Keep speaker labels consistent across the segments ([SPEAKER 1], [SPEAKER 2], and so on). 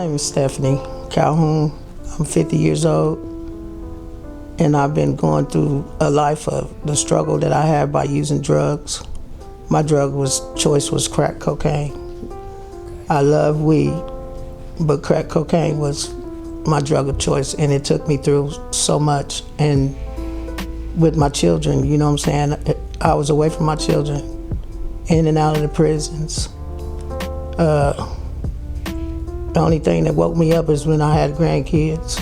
[SPEAKER 1] name is Stephanie Calhoun. I'm 50 years old, and I've been going through a life of the struggle that I had by using drugs. My choice was crack cocaine. I love weed, but crack cocaine was my drug of choice, and it took me through so much. And with my children, you know what I'm saying, I was away from my children, in and out of the prisons. The only thing that woke me up is when I had grandkids.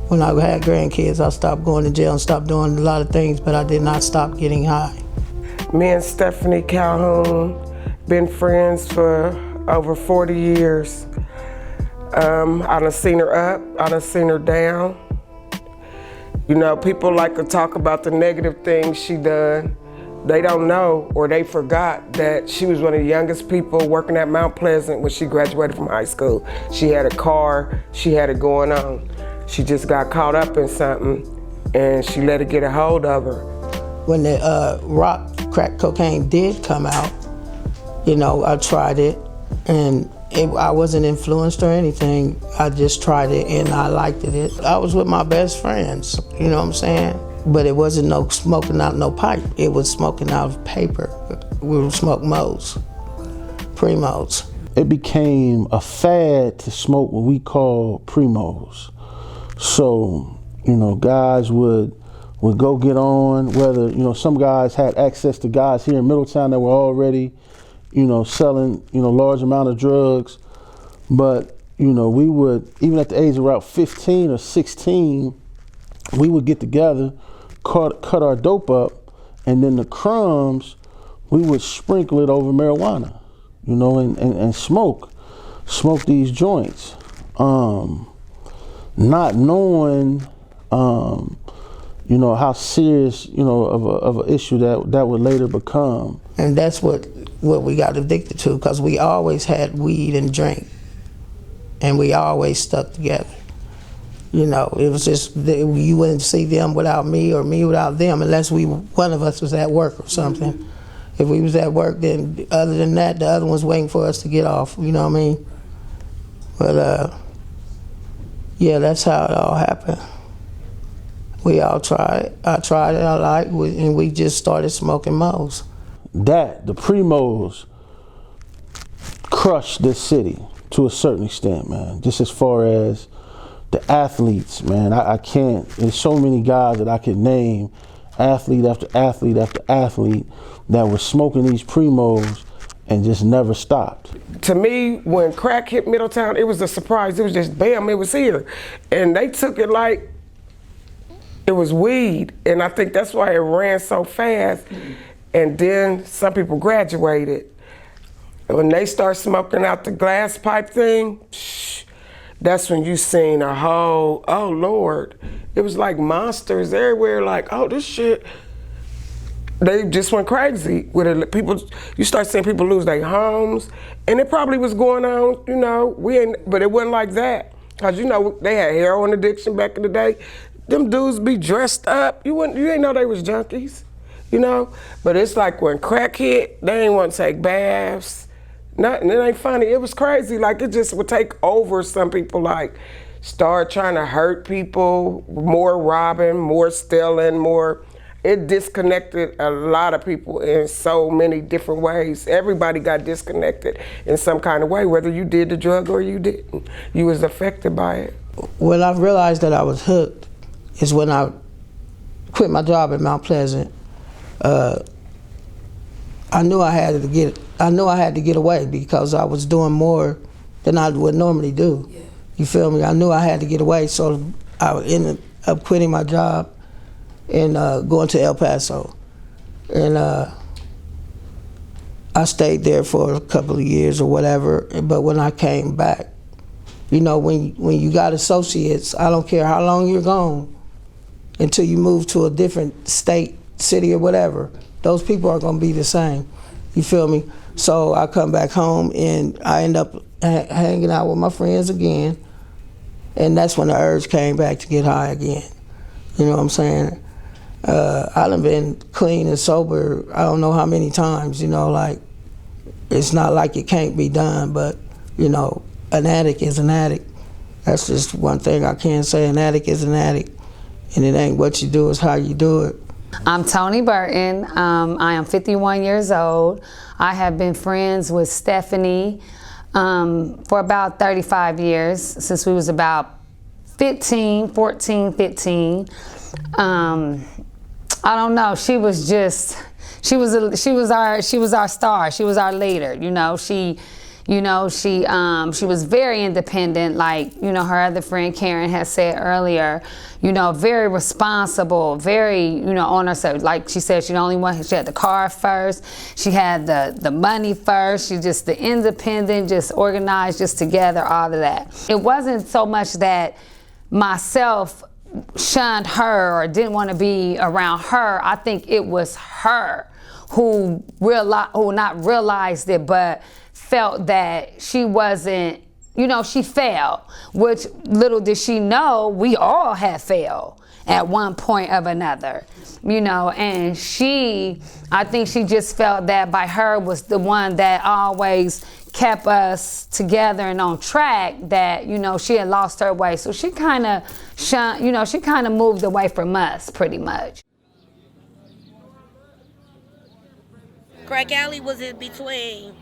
[SPEAKER 1] When I had grandkids, I stopped going to jail and stopped doing a lot of things, but I did not stop getting high.
[SPEAKER 2] Me and Stephanie Calhoun been friends for over 40 years. I done seen her up, I done seen her down. You know, people like to talk about the negative things she done. They don't know, or they forgot that she was one of the youngest people working at Mount Pleasant when she graduated from high school. She had a car, she had it going on. She just got caught up in something and she let it get a hold of her.
[SPEAKER 1] When the rock crack cocaine did come out, you know, I tried it, and I wasn't influenced or anything. I just tried it and I liked it. I was with my best friends, you know what I'm saying? But it wasn't no smoking out no pipe. It was smoking out of paper. We would smoke Mo's, Primos.
[SPEAKER 3] It became a fad to smoke what we call Primos. So, you know, guys would go get on, whether, you know, some guys had access to guys here in Middletown that were already, you know, selling, you know, large amount of drugs. But, you know, we would, even at the age of around 15 or 16, we would get together, cut our dope up, and then the crumbs, we would sprinkle it over marijuana, you know, and smoke these joints. Not knowing, you know, how serious, you know, of an issue that would later become.
[SPEAKER 1] And that's what we got addicted to, because we always had weed and drink, and we always stuck together. You know, it was just, you wouldn't see them without me or me without them, unless one of us was at work or something. If we was at work, then other than that, the other one's waiting for us to get off, you know what I mean? But yeah, that's how it all happened. We all tried. I tried it, I liked it, and we just started smoking Mo's.
[SPEAKER 3] The Primos crushed this city to a certain extent, man. Just as far as the athletes, man, I can't, there's so many guys that I could name, athlete after athlete after athlete, that were smoking these Primos and just never stopped.
[SPEAKER 2] To me, when crack hit Middletown, it was a surprise. It was just, bam, it was here. And they took it like it was weed. And I think that's why it ran so fast. And then some people graduated. When they start smoking out the glass pipe thing, that's when you seen a whole, oh Lord. It was like monsters everywhere, like, oh, this shit. They just went crazy with it. People, you start seeing people lose their homes, and it probably was going on, you know, but it wasn't like that. Cause you know, they had heroin addiction back in the day. Them dudes be dressed up. You ain't know they was junkies, you know? But it's like when crack hit, they ain't want to take baths. Nothing, it ain't funny. It was crazy. Like, it just would take over some people, like start trying to hurt people, more robbing, more stealing, more. It disconnected a lot of people in so many different ways. Everybody got disconnected in some kind of way, whether you did the drug or you didn't. You was affected by it.
[SPEAKER 1] When I realized that I was hooked is when I quit my job at Mount Pleasant. I knew I had to get away, because I was doing more than I would normally do. Yeah. You feel me? I knew I had to get away, so I ended up quitting my job and going to El Paso. And I stayed there for a couple of years or whatever, but when I came back, you know, when you got associates, I don't care how long you're gone, until you move to a different state, city or whatever, those people are gonna be the same, you feel me? So I come back home and I end up hanging out with my friends again, and that's when the urge came back to get high again. You know what I'm saying? I done been clean and sober, I don't know how many times, you know, like, it's not like it can't be done, but, you know, an addict is an addict. That's just one thing I can say. An addict is an addict. And it ain't what you do, it's how you do it.
[SPEAKER 4] I'm Tony Burton. I am 51 years old. I have been friends with Stephanie for about 35 years, since we was about 15. I don't know, she was our star. She was our leader, you know. She was very independent, like, you know, her other friend Karen had said earlier, you know, very responsible, very, you know, on herself. Like she said, she had the car first, she had the money first, she just the independent, just organized, just together, all of that. It wasn't so much that myself shunned her or didn't want to be around her. I think it was her who not realized it, but felt that she wasn't, you know, she failed, which little did she know we all had failed at one point of another, you know. And I think she just felt that by her was the one that always kept us together and on track, that, you know, she had lost her way. So she kind of moved away from us pretty much.
[SPEAKER 5] Crack Alley was in between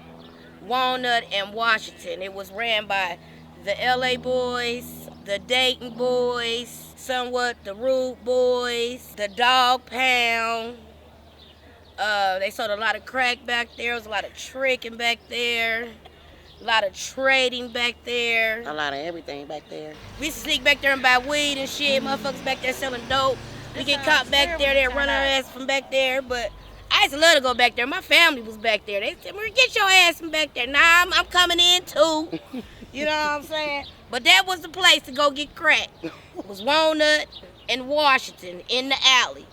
[SPEAKER 5] Walnut and Washington. It was ran by the LA boys, the Dayton boys, somewhat the Rude boys, the Dog Pound. They sold a lot of crack back there. There was a lot of tricking back there, a lot of trading back there, a lot of everything back there. We used to sneak back there and buy weed and shit. Motherfuckers back there selling dope. We get caught back there. They'd run our ass from back there, but I used to love to go back there. My family was back there. They said, "Get your ass from back there." Nah, I'm coming in too. You know what I'm saying? But that was the place to go get crack. It was Walnut and Washington in the alley.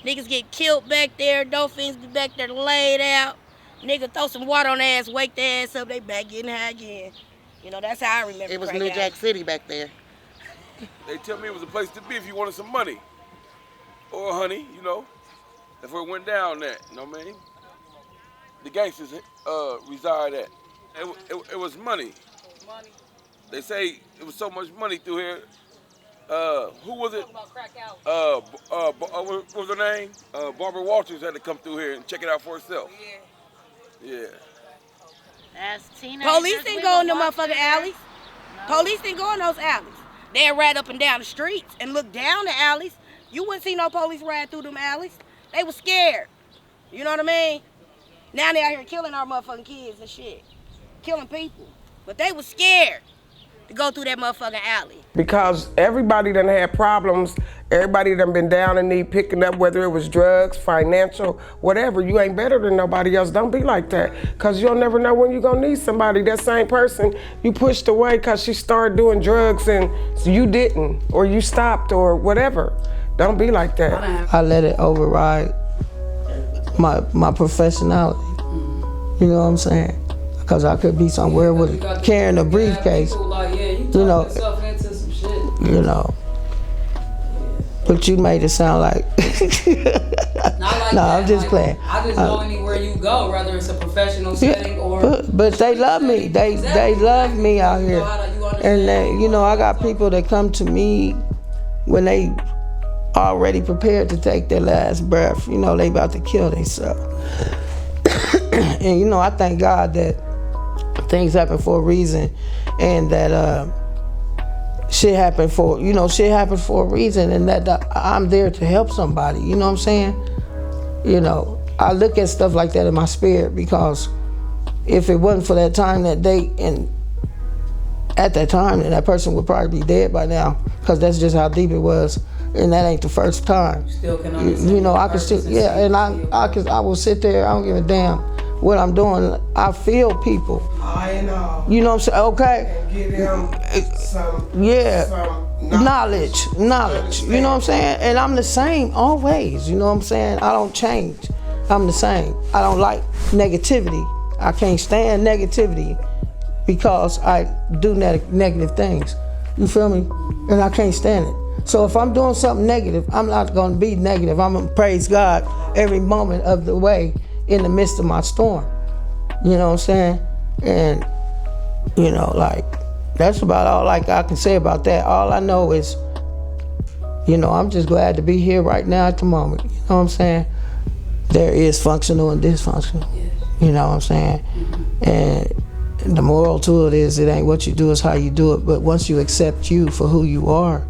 [SPEAKER 5] Niggas get killed back there. Dolphins be back there laid out. Nigga throw some water on their ass, wake their ass up, they back getting high again. You know, that's how I remember it. Was New Jack City back there.
[SPEAKER 6] They tell me it was a place to be if you wanted some money. Or honey, you know. That's where it went down at, you know what I mean? The gangsters reside at. It was money. They say it was so much money through here. Who was it? What was her name? Barbara Walters had to come through here and check it out for herself. Yeah.
[SPEAKER 5] That's teenagers. Police didn't go in the motherfucking alleys. No. Police didn't go in those alleys. They'd ride up and down the streets and look down the alleys. You wouldn't see no police ride through them alleys. They was scared. You know what I mean? Now they out here killing our motherfucking kids and shit. Killing people. But they was scared to go through that motherfucking alley.
[SPEAKER 2] Because everybody done had problems. Everybody done been down and need picking up, whether it was drugs, financial, whatever. You ain't better than nobody else. Don't be like that. Because you'll never know when you're going to need somebody. That same person you pushed away because she started doing drugs and you didn't, or you stopped, or whatever. Don't be like that.
[SPEAKER 1] I let it override my professionality. You know what I'm saying? Because I could be somewhere with carrying a briefcase. You know. But you made it sound like. No, I'm just playing.
[SPEAKER 7] I just go anywhere you go, whether it's a professional setting or.
[SPEAKER 1] But they love me. They love me out here. And they, you know, I got people that come to me when they already prepared to take their last breath. You know, they about to kill themselves. And you know, I thank God that things happen for a reason, and that shit happened for a reason, and that I'm there to help somebody. You know what I'm saying? You know, I look at stuff like that in my spirit, because if it wasn't for that time, that day, and at that time, then that person would probably be dead by now, because that's just how deep it was. And that ain't the first time.
[SPEAKER 7] Still can understand.
[SPEAKER 1] You know, I can still, yeah, and I will sit there. I don't give a damn what I'm doing. I feel people.
[SPEAKER 2] I know.
[SPEAKER 1] You know what I'm saying? Okay.
[SPEAKER 2] And give them some.
[SPEAKER 1] Yeah.
[SPEAKER 2] Some
[SPEAKER 1] knowledge. You know what I'm saying? And I'm the same always. You know what I'm saying? I don't change. I'm the same. I don't like negativity. I can't stand negativity because I do negative things. You feel me? And I can't stand it. So if I'm doing something negative, I'm not going to be negative. I'm going to praise God every moment of the way in the midst of my storm. You know what I'm saying? And, you know, like, that's about all I can say about that. All I know is, you know, I'm just glad to be here right now at the moment. You know what I'm saying? There is functional and dysfunctional. Yes. You know what I'm saying? And the moral to it is, it ain't what you do, it's how you do it. But once you accept you for who you are,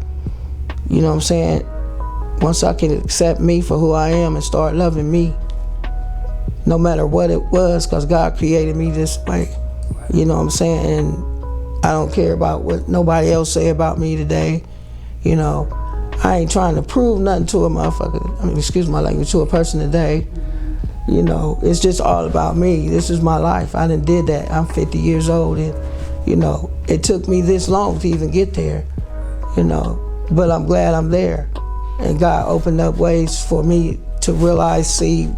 [SPEAKER 1] you know what I'm saying? Once I can accept me for who I am and start loving me, no matter what it was, because God created me this way. You know what I'm saying? And I don't care about what nobody else say about me today. You know, I ain't trying to prove nothing to a motherfucker, I mean, excuse my language, to a person today. You know, it's just all about me. This is my life. I done did that. I'm 50 years old, and, you know, it took me this long to even get there, you know, but I'm glad I'm there. And God opened up ways for me to realize, see,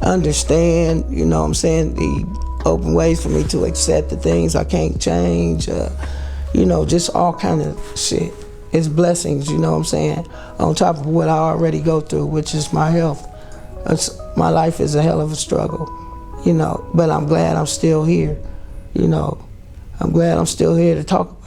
[SPEAKER 1] understand, you know what I'm saying? He opened ways for me to accept the things I can't change, you know, just all kind of shit. It's blessings, you know what I'm saying? On top of what I already go through, which is my health. My life is a hell of a struggle, you know, but I'm glad I'm still here, you know. I'm glad I'm still here to talk about